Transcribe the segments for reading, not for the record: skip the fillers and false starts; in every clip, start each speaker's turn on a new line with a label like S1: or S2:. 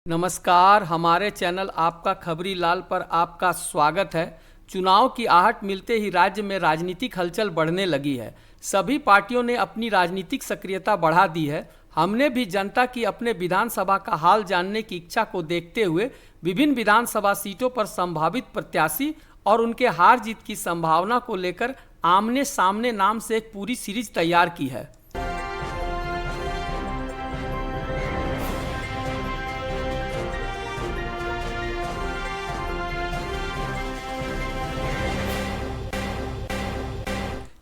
S1: नमस्कार, हमारे चैनल आपका खबरी लाल पर आपका स्वागत है। चुनाव की आहट मिलते ही राज्य में राजनीतिक हलचल बढ़ने लगी है। सभी पार्टियों ने अपनी राजनीतिक सक्रियता बढ़ा दी है। हमने भी जनता की अपने विधानसभा का हाल जानने की इच्छा को देखते हुए विभिन्न विधानसभा सीटों पर संभावित प्रत्याशी और उनके हार जीत की संभावना को लेकर आमने सामने नाम से एक पूरी सीरीज तैयार की है।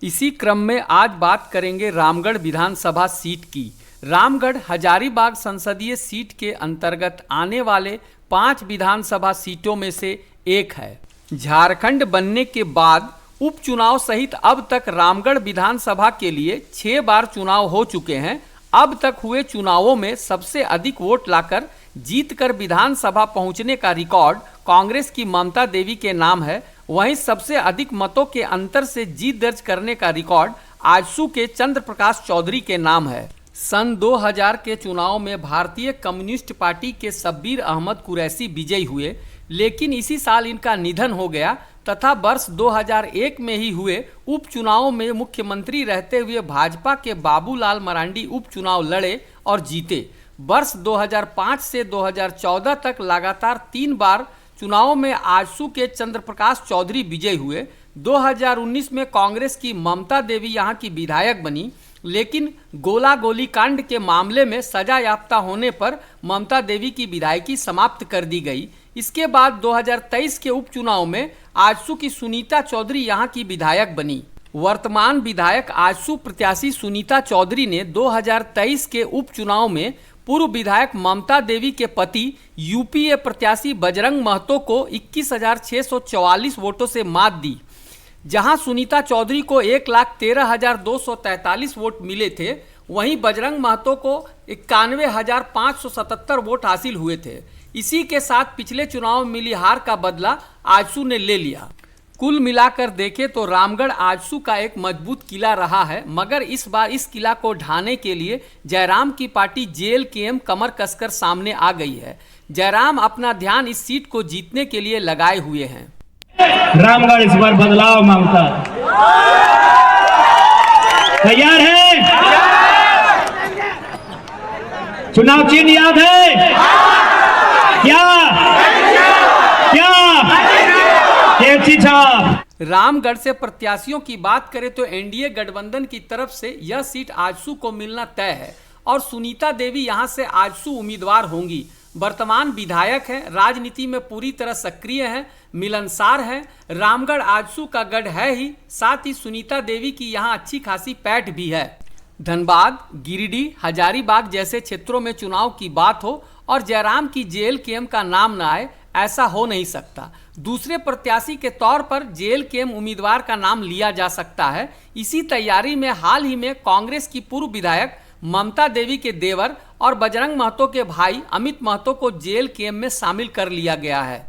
S1: इसी क्रम में आज बात करेंगे रामगढ़ विधानसभा सीट की। रामगढ़ हजारीबाग संसदीय सीट के अंतर्गत आने वाले 5 विधानसभा सीटों में से एक है। झारखंड बनने के बाद उपचुनाव सहित अब तक रामगढ़ विधानसभा के लिए 6 बार चुनाव हो चुके हैं। अब तक हुए चुनावों में सबसे अधिक वोट लाकर जीतकर विधानसभा पहुंचने का रिकॉर्ड कांग्रेस की ममता देवी के नाम है। वहीं सबसे अधिक मतों के अंतर से जीत दर्ज करने का रिकॉर्ड आजसू के चंद्र प्रकाश चौधरी के नाम है। सन 2000 के चुनाव में भारतीय कम्युनिस्ट पार्टी के शब्बीर अहमद कुरैशी विजयी हुए, लेकिन इसी साल इनका निधन हो गया तथा वर्ष 2001 में ही हुए उपचुनाव में मुख्यमंत्री रहते हुए भाजपा के बाबूलाल मरांडी उपचुनाव लड़े और जीते। वर्ष 2005 से 2014 तक लगातार 3 बार चुनाव में आजसू के चंद्र प्रकाश चौधरी विजयी हुए। 2019 में कांग्रेस की ममता देवी यहां की विधायक बनी, लेकिन गोला गोली कांड के मामले में सजा याफ्ता होने पर ममता देवी की विधायकी समाप्त कर दी गई। इसके बाद 2023 के उपचुनाव में आजसू की सुनीता चौधरी यहां की विधायक बनी। वर्तमान विधायक आजसू प्रत्याशी सुनीता चौधरी ने 2023 के उपचुनाव में पूर्व विधायक ममता देवी के पति यूपीए प्रत्याशी बजरंग महतो को 21,644 वोटों से मात दी। जहां सुनीता चौधरी को 1,13,243 वोट मिले थे, वहीं बजरंग महतो को 91,577 वोट हासिल हुए थे। इसी के साथ पिछले चुनाव में मिली हार का बदला आजसू ने ले लिया। कुल मिलाकर देखें तो रामगढ़ आजसू का एक मजबूत किला रहा है, मगर इस बार इस किला को ढाने के लिए जयराम की पार्टी जेएलकेएम कमर कसकर सामने आ गई है। जयराम अपना ध्यान इस सीट को जीतने के लिए लगाए हुए हैं।
S2: रामगढ़ इस बार बदलाव मांगता है। तैयार है? चुनाव चिन्ह याद है क्या?
S1: रामगढ़ से प्रत्याशियों की बात करें तो एनडीए गठबंधन की तरफ से यह सीट आजसू को मिलना तय है और सुनीता देवी यहां से आजसू उम्मीदवार होंगी। वर्तमान विधायक हैं, राजनीति में पूरी तरह सक्रिय हैं, मिलनसार हैं। रामगढ़ आजसू का गढ़ है ही, साथ ही सुनीता देवी की यहां अच्छी खासी पैठ भी है। धनबाद, गिरिडीह, हजारीबाग जैसे क्षेत्रों में चुनाव की बात हो और जयराम की जेएलकेएम का नाम न आए, ऐसा हो नहीं सकता। दूसरे प्रत्याशी के तौर पर जेएलकेएम उम्मीदवार का नाम लिया जा सकता है। इसी तैयारी में हाल ही में कांग्रेस की पूर्व विधायक ममता देवी के देवर और बजरंग महतो के भाई अमित महतो को जेएलकेएम में शामिल कर लिया गया है।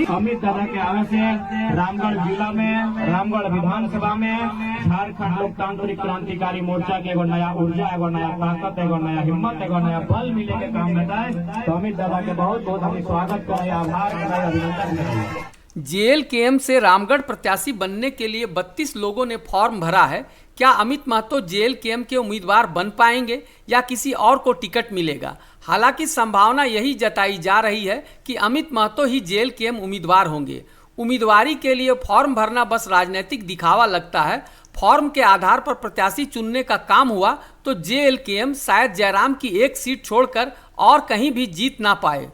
S2: अमित दादा के आवे से रामगढ़ जिला में, रामगढ़ विधानसभा में झारखंड लोकतांत्रिक क्रांतिकारी मोर्चा के एगो नया ऊर्जा, एगो नया ताकत, एगो नया हिम्मत, एगो नया बल मिले के काम में है। तो अमित दादा के बहुत बहुत हम स्वागत करें, आभार करें, अभिनंदन करें।
S1: जेएलकेएम से रामगढ़ प्रत्याशी बनने के लिए 32 लोगों ने फॉर्म भरा है। क्या अमित महतो जेएलकेएम के उम्मीदवार बन पाएंगे या किसी और को टिकट मिलेगा? हालांकि संभावना यही जताई जा रही है कि अमित महतो ही जेएलकेएम उम्मीदवार होंगे। उम्मीदवारी के लिए फॉर्म भरना बस राजनीतिक दिखावा लगता है। फॉर्म के आधार पर प्रत्याशी चुनने का काम हुआ तो जेएलकेएम शायद जयराम की एक सीट छोड़कर और कहीं भी जीत ना पाए।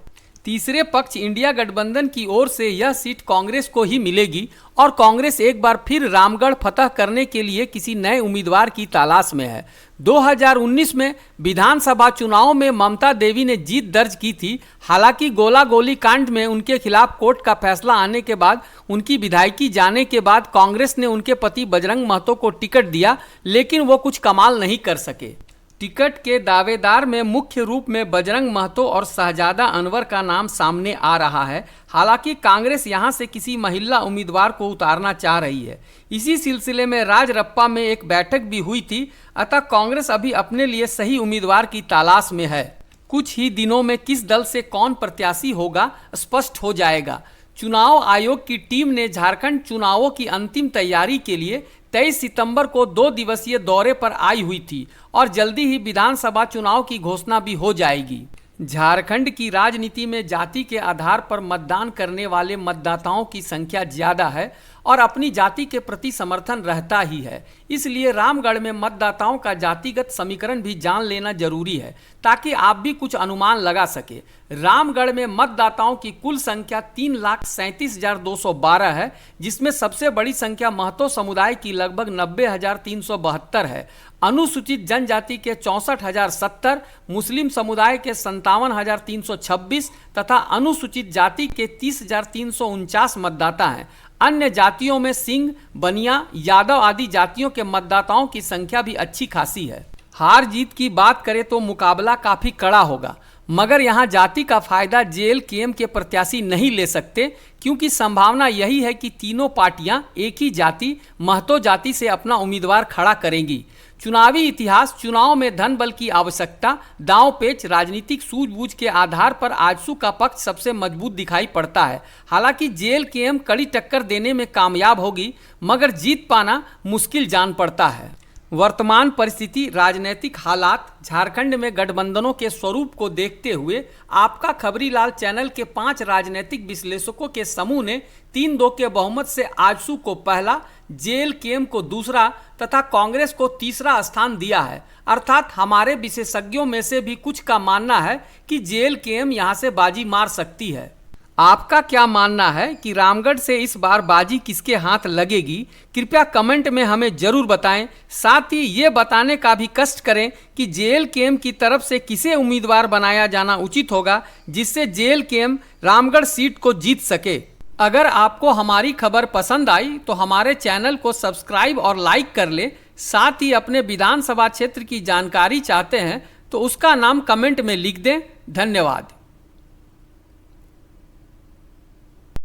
S1: तीसरे पक्ष इंडिया गठबंधन की ओर से यह सीट कांग्रेस को ही मिलेगी और कांग्रेस एक बार फिर रामगढ़ फतह करने के लिए किसी नए उम्मीदवार की तलाश में है। 2019 में विधानसभा चुनाव में ममता देवी ने जीत दर्ज की थी। हालांकि गोला गोली कांड में उनके खिलाफ कोर्ट का फैसला आने के बाद उनकी विधायकी जाने के बाद कांग्रेस ने उनके पति बजरंग महतो को टिकट दिया, लेकिन वो कुछ कमाल नहीं कर सके। टिकट के दावेदार में मुख्य रूप में बजरंग महतो और शहजादा अनवर का नाम सामने आ रहा है। हालांकि कांग्रेस यहां से किसी महिला उम्मीदवार को उतारना चाह रही है। इसी सिलसिले में राजरप्पा में एक बैठक भी हुई थी, अतः कांग्रेस अभी अपने लिए सही उम्मीदवार की तलाश में है। कुछ ही दिनों में किस दल से कौन प्रत्याशी होगा स्पष्ट हो जाएगा। चुनाव आयोग की टीम ने झारखंड चुनावों की अंतिम तैयारी के लिए 23 सितंबर को 2 दिवसीय दौरे पर आई हुई थी और जल्दी ही विधानसभा चुनाव की घोषणा भी हो जाएगी। झारखंड की राजनीति में जाति के आधार पर मतदान करने वाले मतदाताओं की संख्या ज़्यादा है और अपनी जाति के प्रति समर्थन रहता ही है। इसलिए रामगढ़ में मतदाताओं का जातिगत समीकरण भी जान लेना जरूरी है ताकि आप भी कुछ अनुमान लगा सके। रामगढ़ में मतदाताओं की कुल संख्या 3,37,212 है, जिसमें सबसे बड़ी संख्या महतो समुदाय की लगभग 90,372 है, अनुसूचित जनजाति के 64,070, मुस्लिम समुदाय के 57,326 तथा अनुसूचित जाति के 30,349 मतदाता हैं। अन्य जातियों में सिंह, बनिया, यादव आदि जातियों के मतदाताओं की संख्या भी अच्छी खासी है। हार जीत की बात करें तो मुकाबला काफी कड़ा होगा, मगर यहाँ जाति का फायदा जेएलकेएम के प्रत्याशी नहीं ले सकते, क्योंकि संभावना यही है कि तीनों पार्टियां एक ही जाति महतो जाति से अपना उम्मीदवार खड़ा करेंगी। चुनावी इतिहास, चुनाव में धन बल की आवश्यकता, दांव पेच, राजनीतिक सूझबूझ के आधार पर आजसू का पक्ष सबसे मजबूत दिखाई पड़ता है। हालांकि जेएलकेएम कड़ी टक्कर देने में कामयाब होगी, मगर जीत पाना मुश्किल जान पड़ता है। वर्तमान परिस्थिति, राजनीतिक हालात, झारखंड में गठबंधनों के स्वरूप को देखते हुए आपका खबरीलाल चैनल के 5 राजनीतिक विश्लेषकों के समूह ने 3-2 के बहुमत से आजसू को पहला, जेएलकेएम को दूसरा तथा कांग्रेस को तीसरा स्थान दिया है। अर्थात हमारे विशेषज्ञों में से भी कुछ का मानना है कि जेएलकेएम यहां से बाजी मार सकती है। आपका क्या मानना है कि रामगढ़ से इस बार बाजी किसके हाथ लगेगी? कृपया कमेंट में हमें जरूर बताएं। साथ ही ये बताने का भी कष्ट करें कि जेएलकेएम की तरफ से किसे उम्मीदवार बनाया जाना उचित होगा, जिससे जेएलकेएम रामगढ़ सीट को जीत सके। अगर आपको हमारी खबर पसंद आई तो हमारे चैनल को सब्सक्राइब और लाइक कर ले। साथ ही अपने विधानसभा क्षेत्र की जानकारी चाहते हैं तो उसका नाम कमेंट में लिख दें। धन्यवाद।